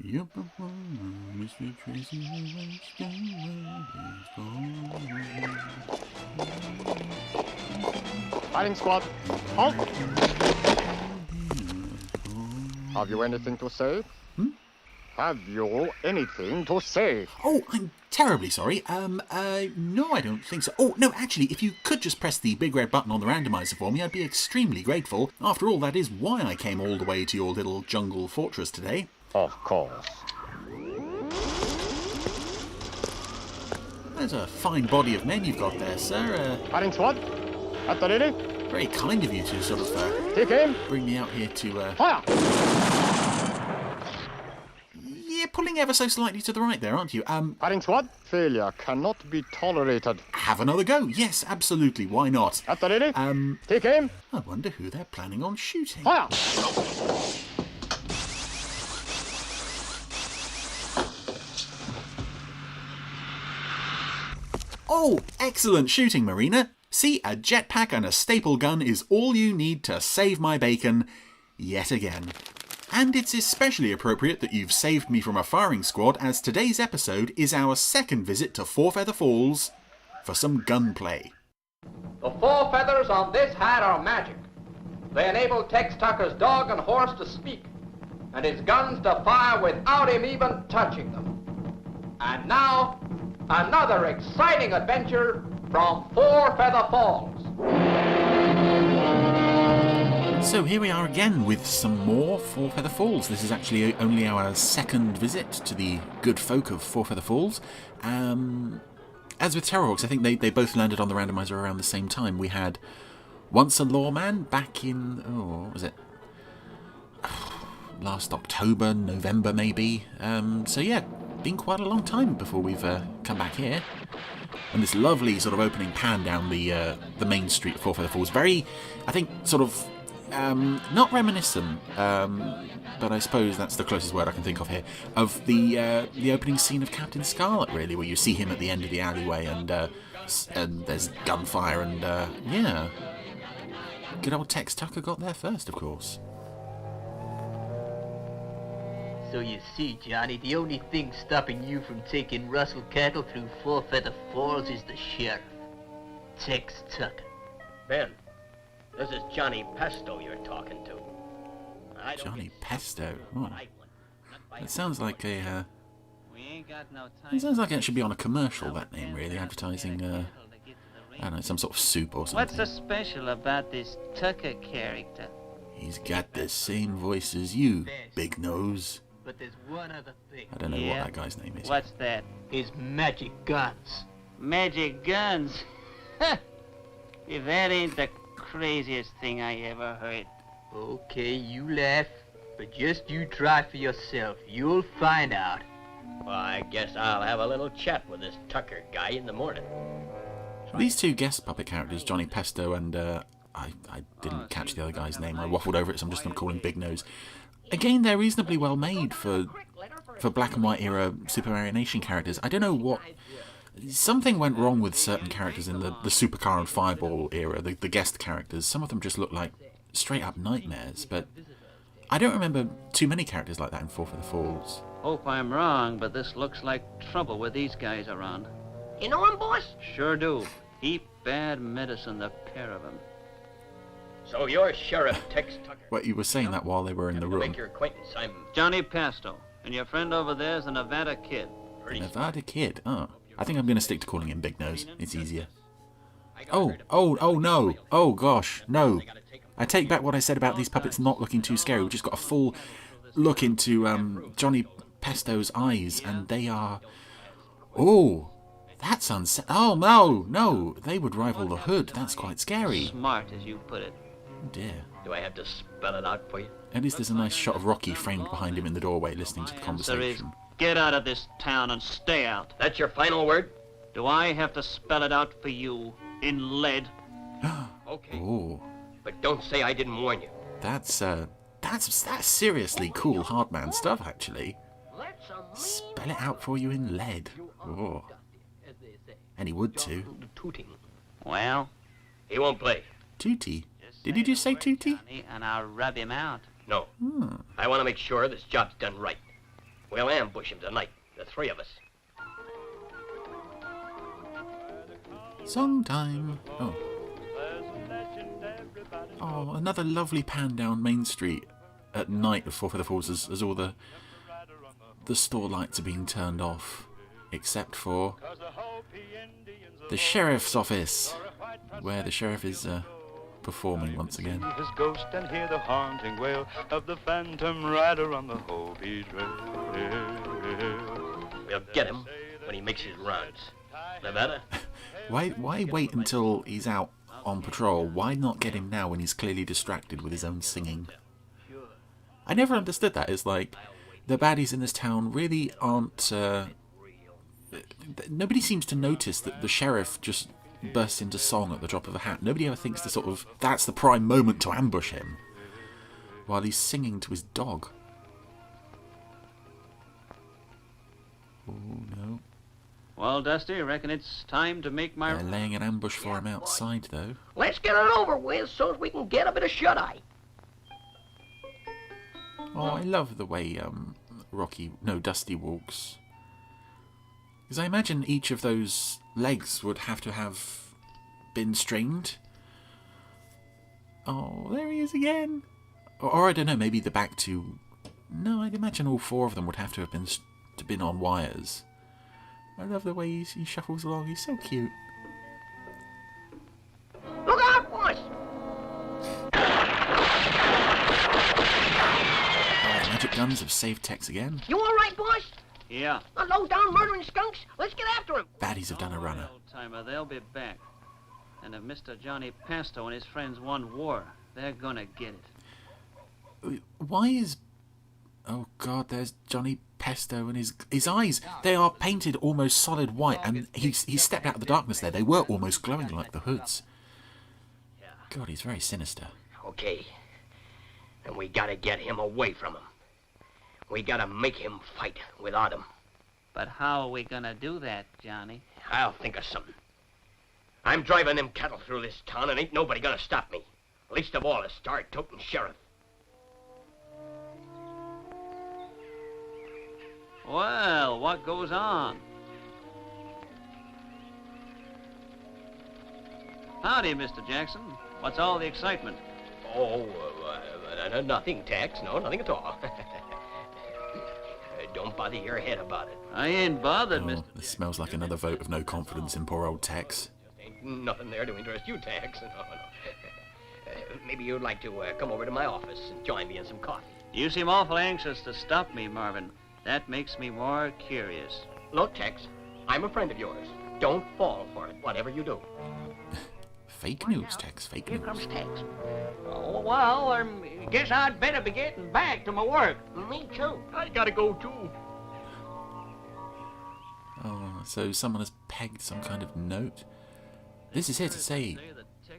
Yup, Mr. Tracy Fighting squad, halt! Have you anything to say? Have you anything to say? Oh, I'm terribly sorry. No, I don't think so. Oh, no, actually, if you could just press the big red button on the randomizer for me, I'd be extremely grateful. After all, that is why I came all the way to your little jungle fortress today. Of course. There's a fine body of men you've got there, sir. Fighting squad, at the ready. Very kind of you to sort of Take aim. bring me out here to... Fire! You're pulling ever so slightly to the right there, aren't you? Fighting squad, failure cannot be tolerated. Have another go. Yes, absolutely. Why not? At the ready. Take aim. I wonder who they're planning on shooting. Fire! Oh, excellent shooting, Marina. See, a jetpack and a staple gun is all you need to save my bacon, yet again. And it's especially appropriate that you've saved me from a firing squad, as today's episode is our second visit to Four Feather Falls for some gunplay. The 4 feathers on this hat are magic. They enable Tex Tucker's dog and horse to speak, and his guns to fire without him even touching them. And now, another exciting adventure from Four Feather Falls. So here we are again with some more Four Feather Falls. This is actually only our second visit to the good folk of Four Feather Falls. As with Terrorhawks, I think they both landed on the randomizer around the same time. We had Once a Lawman back in, what was it? Last October, November maybe. So yeah, been quite a long time before we've come back here. And this lovely sort of opening pan down the main street of Four Feather Falls. Very, I think, sort of not reminiscent, but I suppose that's the closest word I can think of here, of the opening scene of Captain Scarlet, really, where you see him at the end of the alleyway and there's gunfire and, yeah. Good old Tex Tucker got there first, of course. So you see, Johnny, the only thing stopping you from taking Russell cattle through Four Feather Falls is the sheriff, Tex Tucker. Ben, this is Johnny Pasto you're talking to. Johnny Pasto. Oh. That sounds like a. We ain't got no time. It sounds like it should be on a commercial. That name, really, advertising. I don't know, some sort of soup or something. What's so special about this Tucker character? He's got the same voice as you, Big Nose. But there's one other thing. I don't know what that guy's name is. What's that? His magic guns. Magic guns? If that ain't the craziest thing I ever heard. Okay, you laugh, but just you try for yourself. You'll find out. Well, I guess I'll have a little chat with this Tucker guy in the morning. These two guest puppet characters, Johnny Pesto and I didn't catch the other guy's name. I waffled over it, so I'm just going to call him Big Nose. Again, they're reasonably well made for black and white era Super Mario Nation characters. I don't know what... Something went wrong with certain characters in the Supercar and Fireball era, the guest characters. Some of them just look like straight up nightmares, but I don't remember too many characters like that in Four Feather Falls. Hope I'm wrong, but this looks like trouble with these guys around. You know him, boss? Sure do. Heap bad medicine, the pair of them. So you're Sheriff Tex Tucker. Well, you were saying that while they were in the To room. make your acquaintance, I'm... Johnny Pasto. And your friend over there's a Nevada kid. The Nevada Kid. Oh, I think I'm going to stick to calling him Big Nose. It's easier. Oh no. Oh gosh, no. I take back what I said about these puppets not looking too scary. We've just got a full look into Johnny Pesto's eyes, and they are... Oh, that's oh no, they would rival the Hood. That's quite scary. Smart, as you put it. Oh dear. Do I have to spell it out for you? At least there's a nice shot of Rocky framed behind him in the doorway listening to the Answer is, conversation. get out of this town and stay out. That's your final word? Do I have to spell it out for you in lead? Okay. Oh, But don't say I didn't warn you. that's seriously cool hardman stuff, actually. Spell it out for you in lead. Oh. And he would too. Tooting. Well, He won't play. Tootie. Did you just say Tootie? Johnny, and I'll rub him out. No. I want to make sure this job's done right. We'll ambush him tonight, the three of us. Song time. Oh. Oh, another lovely pan down Main Street at night of Four Feather Falls as all the store lights are being turned off, except for the sheriff's office, where the sheriff is performing once again. His ghost and hear the haunting wail of the phantom rider on the Hopi Trail. We'll get him when he makes his rounds. Nevada? Why wait until he's out on patrol? Why not get him now when he's clearly distracted with his own singing? I never understood that. It's like the baddies in this town really aren't... nobody seems to notice that the sheriff just bursts into song at the drop of a hat. Nobody ever thinks to sort of, that's the prime moment to ambush him, while he's singing to his dog. Oh no. Well, Dusty, I reckon it's time to make my... They're laying an ambush for him outside, though. Let's get it over with so we can get a bit of shut-eye. Oh, I love the way Dusty walks. Because I imagine each of those legs would have to have been strained. Oh, there he is again. Or I don't know, maybe the back two... No, I'd imagine all four of them would have to have been on wires. I love the way he shuffles along. He's so cute. Look out, boss! Magic guns have saved Tex again. You all right, boss? Yeah. The low-down murdering skunks? Let's get after him. Baddies have done a runner. Old-timer, they'll be back. And if Mr. Johnny Pasto and his friends won war, they're gonna get it. Why is... Oh God, there's Johnny Pesto and his eyes. They are painted almost solid white, and he stepped out of the darkness there. They were almost glowing like the hoods. God, he's very sinister. Okay. And we gotta get him away from him. We gotta make him fight without him. But how are we gonna do that, Johnny? I'll think of something. I'm driving them cattle through this town, and ain't nobody gonna stop me. Least of all a star-toting sheriff. Well, what goes on? Howdy, Mr. Jackson. What's all the excitement? Oh, nothing, Tex. No, nothing at all. Don't bother your head about it. I ain't bothered, Oh, Mr. this smells like another vote of no confidence in poor old Tex. Ain't nothing there to interest you, Tex. No. Maybe you'd like to come over to my office and join me in some coffee. You seem awful anxious to stop me, Marvin. That makes me more curious. Look, Tex, I'm a friend of yours. Don't fall for it, whatever you do. Fake news, Tex. Fake Here news. comes Tex. Oh, well, I guess I'd better be getting back to my work. Me too. I gotta go too. Oh, so someone has pegged some kind of note. This is here to say...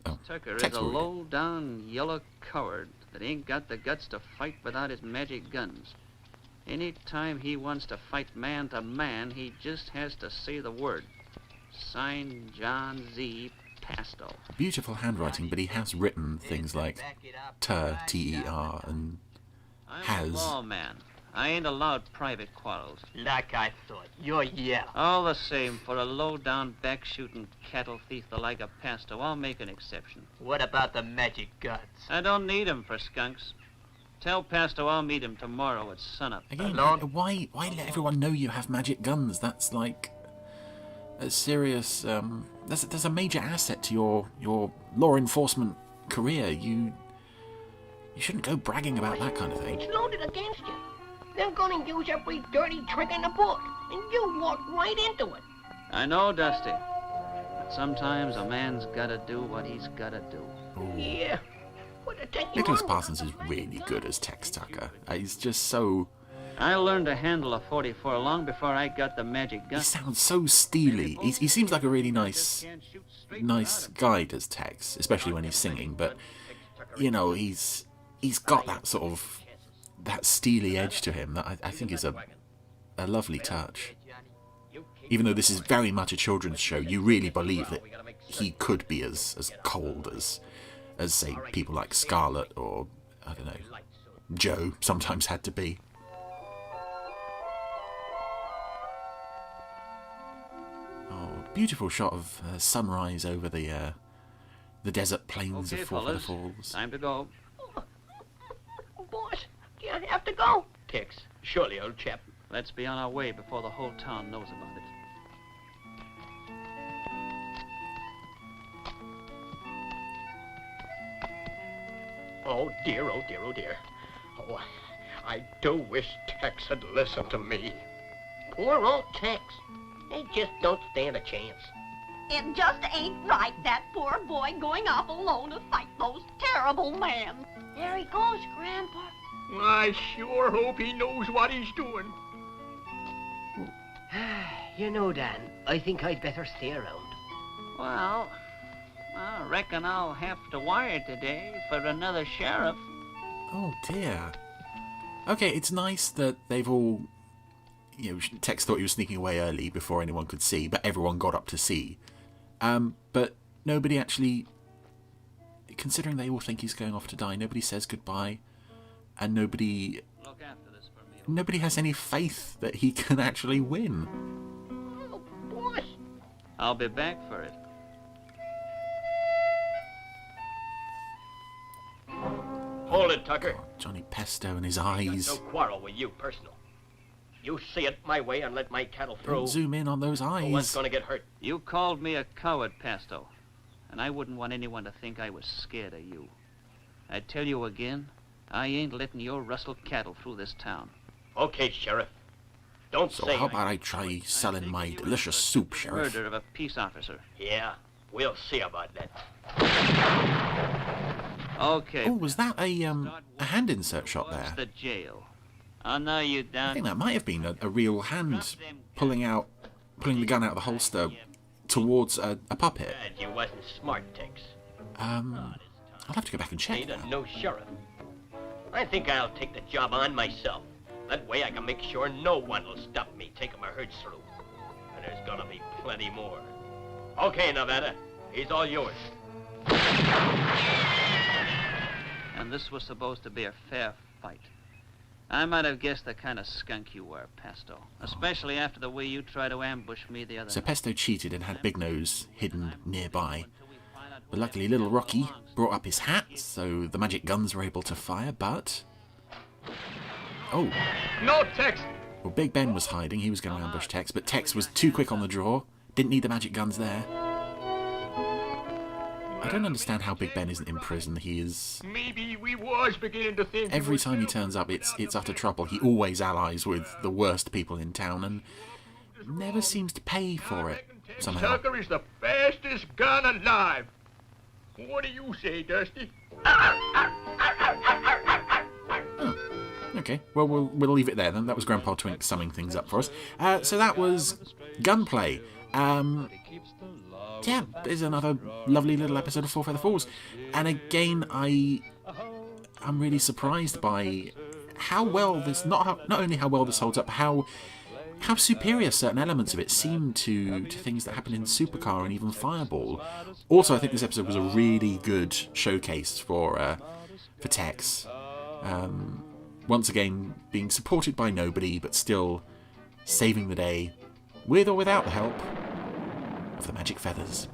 Oh, Tucker Tex is a will read it. low-down yellow coward that ain't got the guts to fight without his magic guns. Any time he wants to fight man to man, he just has to say the word. Signed, John Z. Pasto. Beautiful handwriting, but he has written things like T-E-R, and I'm has. a lawman. I ain't allowed private quarrels. Like I thought. You're yellow. All the same, for a low-down, back-shooting cattle thief the like of Pasto, I'll make an exception. What about the magic guns? I don't need 'em for skunks. Tell Pasto I'll meet him tomorrow at sunup. Again, Alone? why let everyone know you have magic guns? That's like a serious... That's a major asset to your law enforcement career. You shouldn't go bragging about that kind of thing. It's loaded against you. They're gonna use every dirty trick in the book, and you walk right into it. I know, Dusty. But sometimes a man's gotta do what he's gotta do. Yeah. What to take you Nicholas on? Parsons is really good as Tex Tucker. He's just so... I learned to handle a 44 long before I got the magic gun. He sounds so steely. He seems like a really nice guy, does Tex, especially when he's singing. But you know, he's got that sort of that steely edge to him that I think is a lovely touch. Even though this is very much a children's show, you really believe that he could be as cold as say people like Scarlett or I don't know Joe sometimes had to be. Beautiful shot of sunrise over the desert plains Okay, of Four Feather fellas, Falls. time to go. Boss, do you have to go? Tex, surely, old chap. Let's be on our way before the whole town knows about it. Oh, dear, oh, dear, oh, dear. Oh, I do wish Tex had listened to me. Poor old Tex. They just don't stand a chance. It just ain't right, that poor boy going off alone to fight those terrible men. There he goes, Grandpa. I sure hope he knows what he's doing. You know, Dan, I think I'd better stay around. Well, I reckon I'll have to wire today for another sheriff. Oh dear. Okay, it's nice that they've all... You know, Tex thought he was sneaking away early before anyone could see, but everyone got up to see. But nobody actually... Considering they all think he's going off to die, nobody says goodbye. And nobody... Look after this for me. Nobody has any faith that he can actually win. Oh, boss. I'll be back for it. Hold it, Tucker. Johnny Pesto and his I got eyes. no quarrel with you, personal. You see it my way and let my cattle through. Don't zoom in on those No one's eyes. gonna get hurt. You called me a coward, Pasto, and I wouldn't want anyone to think I was scared of you. I tell you again, I ain't letting your rustled cattle through this town. Okay, Sheriff. Don't So say... how about I try selling my delicious soup, Sheriff? Murder of a peace officer. Yeah, we'll see about that. Okay. Oh, was that a hand insert shot What's there? the jail? I know you I done. think that might have been a real hand pulling the gun out of the holster towards a puppet. Glad you wasn't smart, Tex. I'll have to go back and check Ain't that. a no sheriff. I think I'll take the job on myself. That way I can make sure no one will stop me taking my herds through. And there's gonna be plenty more. Okay, Nevada. He's all yours. And this was supposed to be a fair fight. I might have guessed the kind of skunk you were, Pasto. Especially after the way you tried to ambush me the other So night. Pesto cheated and had Big Nose hidden nearby. But luckily Little Rocky brought up his hat, so the magic guns were able to fire, but... Oh, No, Tex! well, Big Ben was hiding, he was going to ambush Tex, but Tex was too quick on the draw, didn't need the magic guns there. I don't understand how Big Ben isn't in prison. He is... Maybe we was beginning to think... Every time he turns up, it's utter trouble. He always allies with the worst people in town and never seems to pay for it, somehow. Tucker is the fastest gun alive. What do you say, Dusty? Okay, well, we'll leave it there then. That was Grandpa Twink summing things up for us. So that was Gunplay. Yeah, there's another lovely little episode of Four Feather Falls. And again, I'm really surprised by how well this, not only how well this holds up, how superior certain elements of it seem to things that happen in Supercar and even Fireball. Also, I think this episode was a really good showcase for Tex. Once again, being supported by nobody, but still saving the day, with or without the help of the magic feathers.